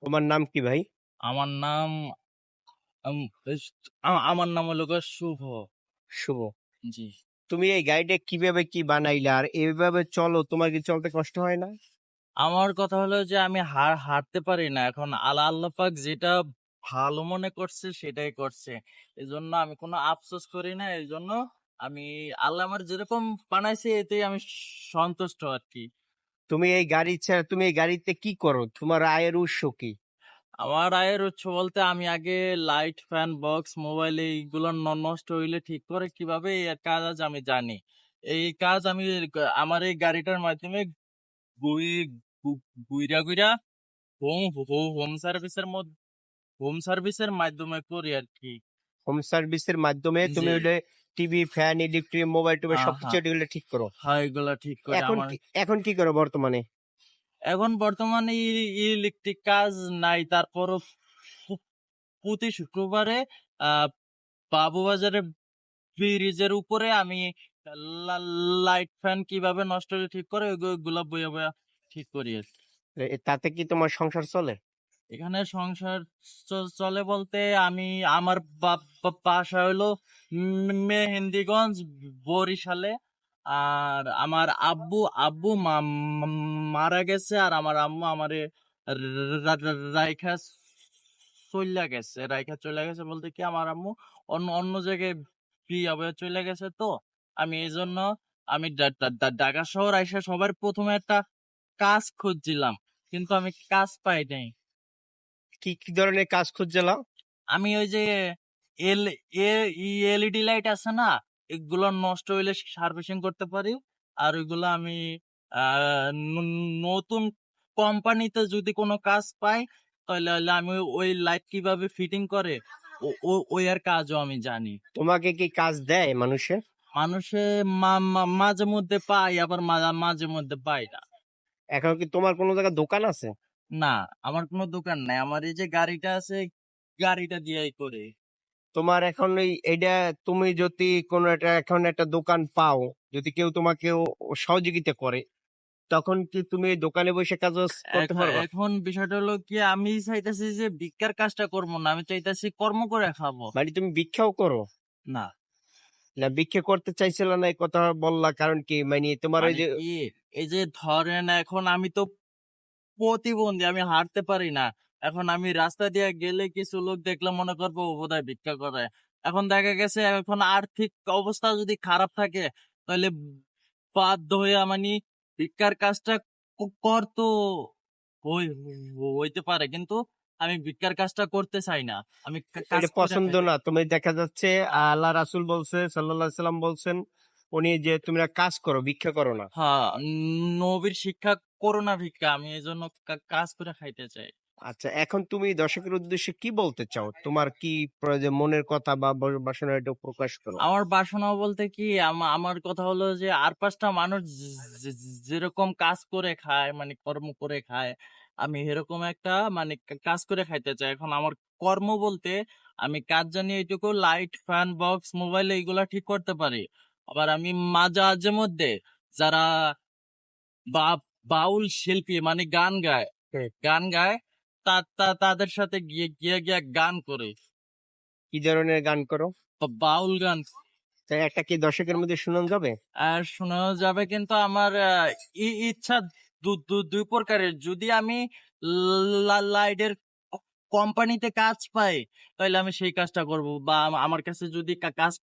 তোমার নাম কি ভাই? আমার নাম আমার নাম হলো গো শুভ। শুভ। জি। তুমি এই গাড়িটা কিভাবে কি বানাইলা, আর এইভাবে চলো, তোমার কি চলতে কষ্ট হয় না? আমার কথা হলো যে আমি হারতে পারি না। এখন আল্লাহ পাক যেটা ভালো মনে করছে সেটাই করছে। এজন্য আমি কোনো আফসোস করি না। এজন্য আমি আল্লাহ আমার যেরকম বানাইছে এতেই আমি সন্তুষ্ট আর কি। তুমি এই গাড়িতে কি করো? তোমার আয়ের উৎস কি? আমার আয়ের উৎস বলতে আমি আগে লাইট, ফ্যান, বক্স, মোবাইল এইগুলো নষ্ট হইলে ঠিক করে কিভাবে এই কাজ আজ আমি জানি। এই কাজ আমি আমার এই গাড়িটার মাধ্যমে গুই গুইরা গুইরা হোম হোম সার্ভিসের মধ্যে হোম সার্ভিসের মাধ্যমে করি আর কি। হোম সার্ভিসের মাধ্যমে তুমি যে ওইটা টিভি, ফ্যান, ইলেকট্রিক, মোবাইল টোবাইল হ্যাঁ সবকিছু হ্যাঁ এগুলো ঠিক করো? হ্যাঁ, এগুলা ঠিক করে এখন আমার। এখন কি করো বর্তমানে? এখন বর্তমানে ইলেকট্রিক কাজ নাই, তারপরও প্রতি শুক্রবারে আহ বাবুবাজারে ব্রিজের উপরে আমি লাইট ফ্যান কিভাবে নষ্ট হলে ঠিক করে ওইগুলা বইয়া বইয়া ঠিক করি আর কি। তাতে কি তোমার সংসার চলে? এখানে সংসার চলে বলতে আমি আমার বাসা হইলো মেহেন্দিগঞ্জ, বরিশালে। আর আমার আব্বু আব্বু মারা গেছে, আর আমার আম্মু আমারে রাইখা চলে গেছে বলতে কি আমার আম্মু অন্য অন্য জায়গায় বিয়া বয়ে চলে গেছে। তো আমি এই জন্য আমি ঢাকা শহর আইসা সবার প্রথমে একটা কাজ খুঁজছিলাম, কিন্তু আমি কাজ পাই নাই। কি কি ধরনের কাজ খুঁজছিলা? আমি ওই যে এল এলইডি লাইট আছে না, এগুলো নষ্ট হইলে সার্ভিসিং করতে পারি। আর ওইগুলো আমি নতুন কোম্পানিতে যদি কোনো কাজ পাই তাহলে হলে আমি ওই লাইট কিভাবে ফিটিং করে ওই আর কাজও আমি জানি। তোমাকে কি কাজ দেয় মানুষে? মানুষে মাঝে মধ্যে পাই, আবার মাঝে মধ্যে পাই না। এখন কি তোমার কোনো জায়গায় দোকান আছে? না, আমার কোনো দোকান নাই। আমার এই যে গাড়িটা আছে, গাড়িটা দিয়েই করে। তোমার এখন এইটা, তুমি যদি কোনো এখন একটা দোকান পাও, যদি কেউ তোমাকে সহযোগিতা করে, তখন কি তুমি এই দোকানে বসে কাজ করতে পারবা? এখন বিষয়টা হলো কি, আমি চাইতেছি যে ভিক্ষার কাজটা করবো না, আমি চাইতেছি কর্ম করে খাবো। মানে তুমি ভিক্ষাও করো? না, না, ভিক্ষা করতে চাইছিল না এই কথা বললা কারণ কি? মানে তোমার ওই মানে যে কি, এই যে ধরেন এখন আমি তো প্রতিবন্ধী, আমি হাঁটতে পারি না। এখন আমি রাস্তা দিয়ে গেলে কিছু লোক দেখলে মনে করবো ও বোধহয় ভিক্ষা করে। এখন দেখা গেছে এখন আর্থিক অবস্থা যদি খারাপ থাকে তাহলে বাধ্য হয়ে মানে ভিক্ষার কাজটা করতো হইতে পারে, কিন্তু আমি ভিক্ষার কাজটা করতে চাই না। আমি কাজ এটা করে পছন্দ খাইতে। না? তুমি দেখা যাচ্ছে আল্লাহ রাসূল বলছে, সাল্লাল্লাহু আলাইহি সাল্লাম বলছেন, উনি যে তোমরা কাজ করো, ভিক্ষা করো না। হ্যাঁ, নবীর শিক্ষা করোনা ভিক্ষা, আমি এই জন্য কাজ করে খাইতে চাই। আচ্ছা, এখন তুমি দর্শকের উদ্দেশ্যে কি বলতে চাও? তোমার কি মনের কথা বা বাসনা, এটা প্রকাশ করো। আমার বাসনা বলতে কি, আমার কথা হলো যে আর পাঁচটা মানুষ যেরকম কাজ করে খায়, মানে কর্ম করে খায়, আমি এরকম একটা মানে কাজ করে খাইতে চাই। এখন আমার কর্ম বলতে আমি কাজ জানি এইটুকু, লাইট, ফ্যান, বক্স, মোবাইল এইগুলা ঠিক করতে পারি। আবার আমি মাঝে মাঝে মধ্যে যারা বা বাউল শিল্পী মানে হুম। গান গায় তাদের সাথে গিয়ে গিয়ে গিয়ে গান করে। কি ধরনের গান করো? বাউল গান। তাই একটা কি দর্শকের মধ্যে শোনানো যাবে? আর শোনানো যাবে, কিন্তু আমার ইচ্ছা দুই প্রকারের। যদি আমি লাইটের কোম্পানিতে কাজ পাই তাহলে আমি সেই কাজটা করব, বা আমার কাছে যদি কাজ